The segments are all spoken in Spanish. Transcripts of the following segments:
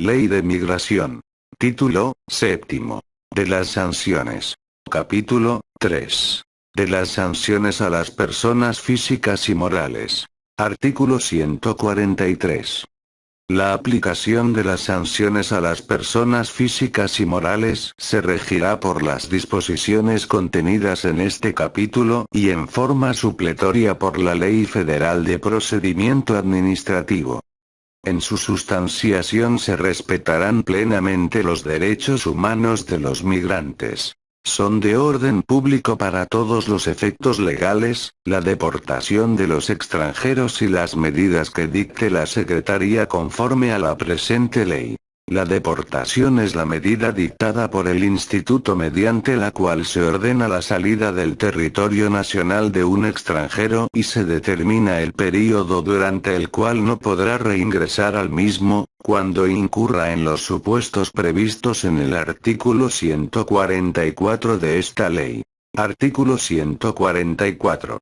Ley de Migración. Título, séptimo. De las sanciones. Capítulo 3. De las sanciones a las personas físicas y morales. Artículo 143. La aplicación de las sanciones a las personas físicas y morales se regirá por las disposiciones contenidas en este capítulo y en forma supletoria por la Ley Federal de Procedimiento Administrativo. En su sustanciación se respetarán plenamente los derechos humanos de los migrantes. Son de orden público para todos los efectos legales, la deportación de los extranjeros y las medidas que dicte la Secretaría conforme a la presente ley. La deportación es la medida dictada por el Instituto mediante la cual se ordena la salida del territorio nacional de un extranjero y se determina el período durante el cual no podrá reingresar al mismo, cuando incurra en los supuestos previstos en el artículo 144 de esta ley. Artículo 144.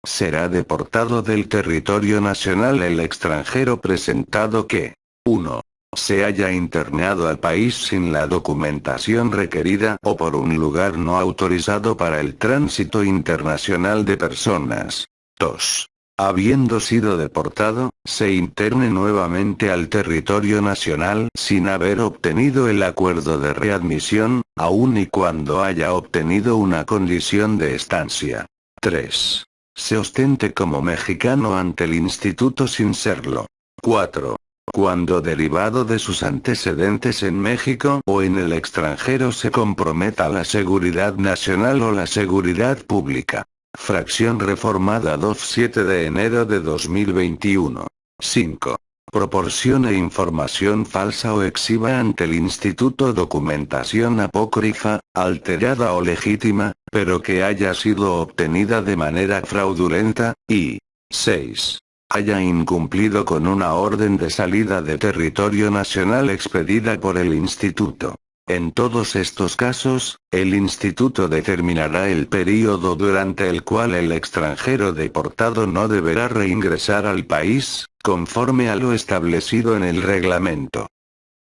Será deportado del territorio nacional el extranjero presentado que 1. Se haya internado al país sin la documentación requerida o por un lugar no autorizado para el tránsito internacional de personas. 2. Habiendo sido deportado, se interne nuevamente al territorio nacional sin haber obtenido el acuerdo de readmisión, aun y cuando haya obtenido una condición de estancia. 3. Se ostente como mexicano ante el instituto sin serlo. 4. Cuando derivado de sus antecedentes en México o en el extranjero se comprometa la seguridad nacional o la seguridad pública. Fracción reformada 2-7 de enero de 2021. 5. Proporcione información falsa o exhiba ante el instituto documentación apócrifa, alterada o legítima, pero que haya sido obtenida de manera fraudulenta, y 6. Haya incumplido con una orden de salida de territorio nacional expedida por el instituto. En todos estos casos, el instituto determinará el período durante el cual el extranjero deportado no deberá reingresar al país, conforme a lo establecido en el reglamento.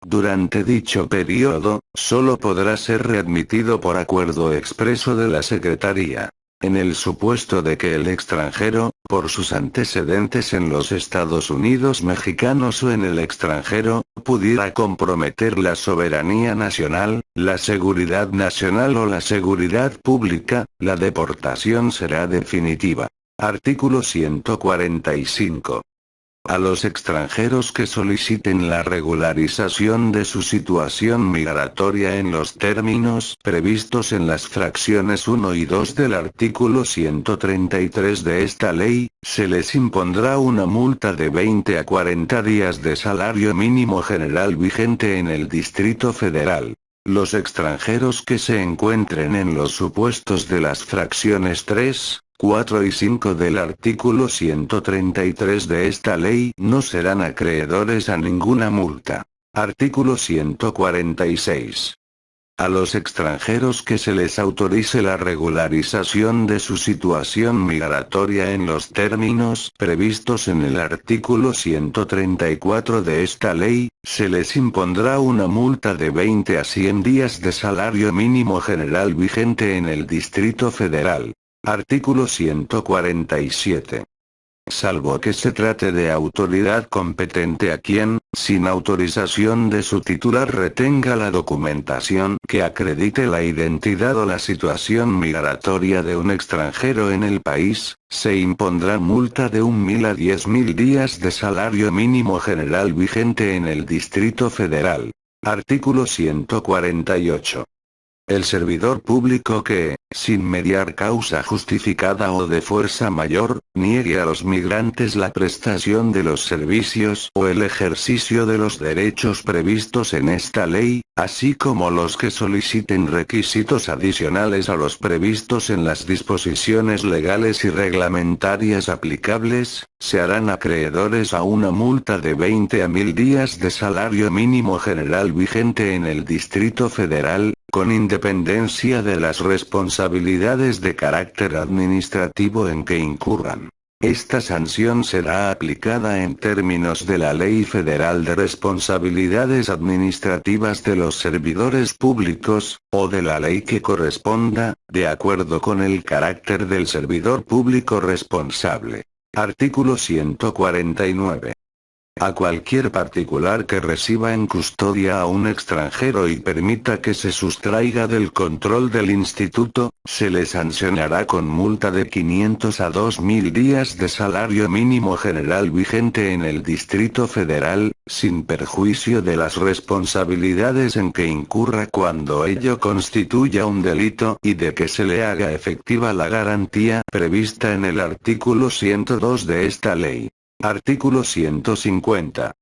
Durante dicho período, solo podrá ser readmitido por acuerdo expreso de la Secretaría. En el supuesto de que el extranjero, por sus antecedentes en los Estados Unidos mexicanos o en el extranjero, pudiera comprometer la soberanía nacional, la seguridad nacional o la seguridad pública, la deportación será definitiva. Artículo 145. A los extranjeros que soliciten la regularización de su situación migratoria en los términos previstos en las fracciones 1 y 2 del artículo 133 de esta ley, se les impondrá una multa de 20 a 40 días de salario mínimo general vigente en el Distrito Federal. Los extranjeros que se encuentren en los supuestos de las fracciones 3, 4 y 5 del artículo 133 de esta ley no serán acreedores a ninguna multa. Artículo 146. A los extranjeros que se les autorice la regularización de su situación migratoria en los términos previstos en el artículo 134 de esta ley, se les impondrá una multa de 20 a 100 días de salario mínimo general vigente en el Distrito Federal. Artículo 147. Salvo que se trate de autoridad competente a quien, sin autorización de su titular, retenga la documentación que acredite la identidad o la situación migratoria de un extranjero en el país, se impondrá multa de 1.000 a 10.000 días de salario mínimo general vigente en el Distrito Federal. Artículo 148. El servidor público que, sin mediar causa justificada o de fuerza mayor, niegue a los migrantes la prestación de los servicios o el ejercicio de los derechos previstos en esta ley, así como los que soliciten requisitos adicionales a los previstos en las disposiciones legales y reglamentarias aplicables, se harán acreedores a una multa de 20 a 1.000 días de salario mínimo general vigente en el Distrito Federal, con independencia de las responsabilidades de carácter administrativo en que incurran. Esta sanción será aplicada en términos de la Ley Federal de Responsabilidades Administrativas de los Servidores Públicos, o de la ley que corresponda, de acuerdo con el carácter del servidor público responsable. Artículo 149. A cualquier particular que reciba en custodia a un extranjero y permita que se sustraiga del control del instituto, se le sancionará con multa de 500 a 2.000 días de salario mínimo general vigente en el Distrito Federal, sin perjuicio de las responsabilidades en que incurra cuando ello constituya un delito y de que se le haga efectiva la garantía prevista en el artículo 102 de esta ley. Artículo 150.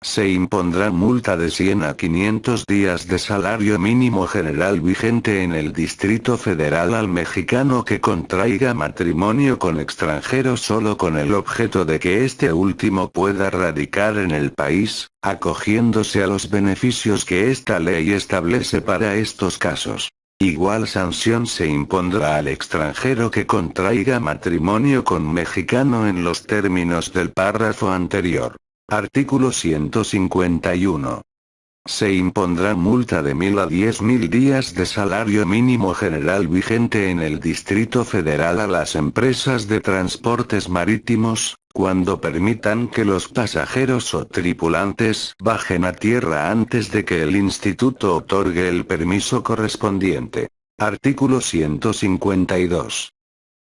Se impondrá multa de 100 a 500 días de salario mínimo general vigente en el Distrito Federal al mexicano que contraiga matrimonio con extranjero solo con el objeto de que este último pueda radicar en el país, acogiéndose a los beneficios que esta ley establece para estos casos. Igual sanción se impondrá al extranjero que contraiga matrimonio con mexicano en los términos del párrafo anterior. Artículo 151. Se impondrá multa de 1.000 a 10.000 días de salario mínimo general vigente en el Distrito Federal a las empresas de transportes marítimos, cuando permitan que los pasajeros o tripulantes bajen a tierra antes de que el instituto otorgue el permiso correspondiente. Artículo 152.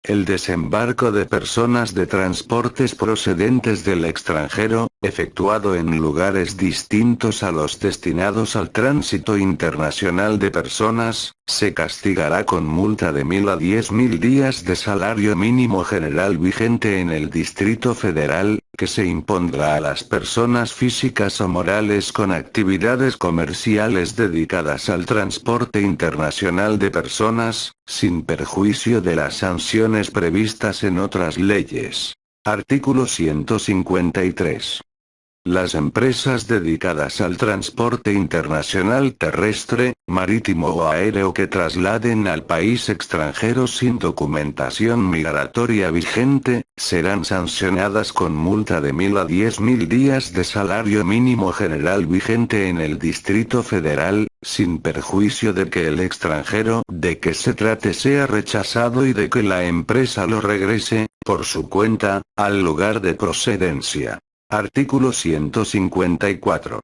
El desembarco de personas de transportes procedentes del extranjero, efectuado en lugares distintos a los destinados al tránsito internacional de personas, se castigará con multa de 1.000 a 10.000 días de salario mínimo general vigente en el Distrito Federal, que se impondrá a las personas físicas o morales con actividades comerciales dedicadas al transporte internacional de personas, sin perjuicio de las sanciones previstas en otras leyes. Artículo 153. Las empresas dedicadas al transporte internacional terrestre, marítimo o aéreo que trasladen al país extranjeros sin documentación migratoria vigente, serán sancionadas con multa de 1.000 a 10.000 días de salario mínimo general vigente en el Distrito Federal, sin perjuicio de que el extranjero de que se trate sea rechazado y de que la empresa lo regrese, por su cuenta, al lugar de procedencia. Artículo 154.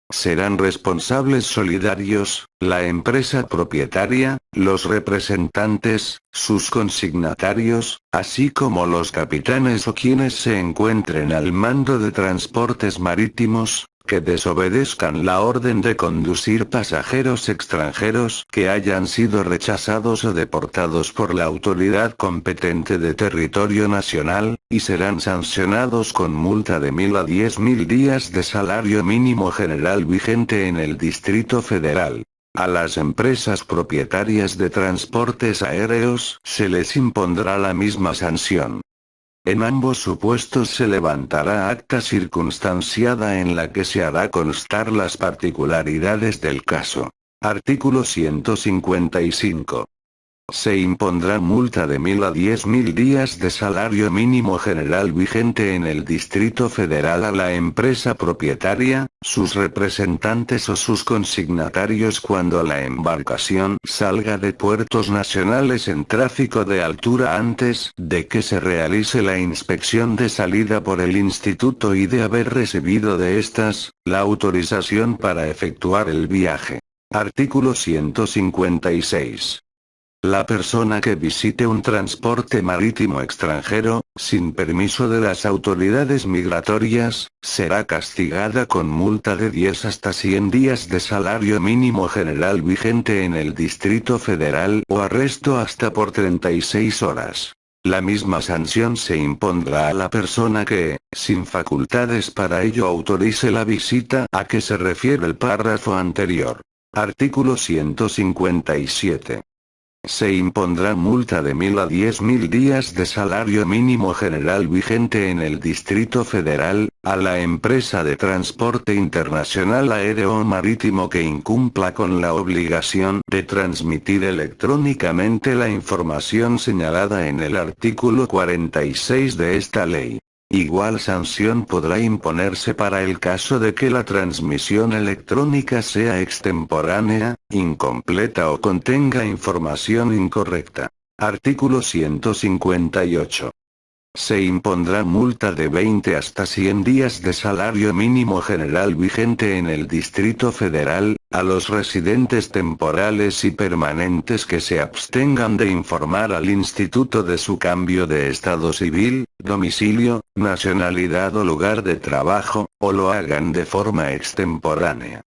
Serán responsables solidarios, la empresa propietaria, los representantes, sus consignatarios, así como los capitanes o quienes se encuentren al mando de transportes marítimos, que desobedezcan la orden de conducir pasajeros extranjeros que hayan sido rechazados o deportados por la autoridad competente de territorio nacional, y serán sancionados con multa de 1.000 a 10.000 días de salario mínimo general vigente en el Distrito Federal. A las empresas propietarias de transportes aéreos se les impondrá la misma sanción. En ambos supuestos se levantará acta circunstanciada en la que se hará constar las particularidades del caso. Artículo 155. Se impondrá multa de 1.000 a 10.000 días de salario mínimo general vigente en el Distrito Federal a la empresa propietaria, sus representantes o sus consignatarios cuando la embarcación salga de puertos nacionales en tráfico de altura antes de que se realice la inspección de salida por el instituto y de haber recibido de estas la autorización para efectuar el viaje. Artículo 156. La persona que visite un transporte marítimo extranjero, sin permiso de las autoridades migratorias, será castigada con multa de 10 hasta 100 días de salario mínimo general vigente en el Distrito Federal o arresto hasta por 36 horas. La misma sanción se impondrá a la persona que, sin facultades para ello, autorice la visita a que se refiere el párrafo anterior. Artículo 157. Se impondrá multa de 1.000 a 10.000 días de salario mínimo general vigente en el Distrito Federal, a la empresa de transporte internacional aéreo o marítimo que incumpla con la obligación de transmitir electrónicamente la información señalada en el artículo 46 de esta ley. Igual sanción podrá imponerse para el caso de que la transmisión electrónica sea extemporánea, incompleta o contenga información incorrecta. Artículo 158. Se impondrá multa de 20 hasta 100 días de salario mínimo general vigente en el Distrito Federal, a los residentes temporales y permanentes que se abstengan de informar al instituto de su cambio de estado civil, domicilio, nacionalidad o lugar de trabajo, o lo hagan de forma extemporánea.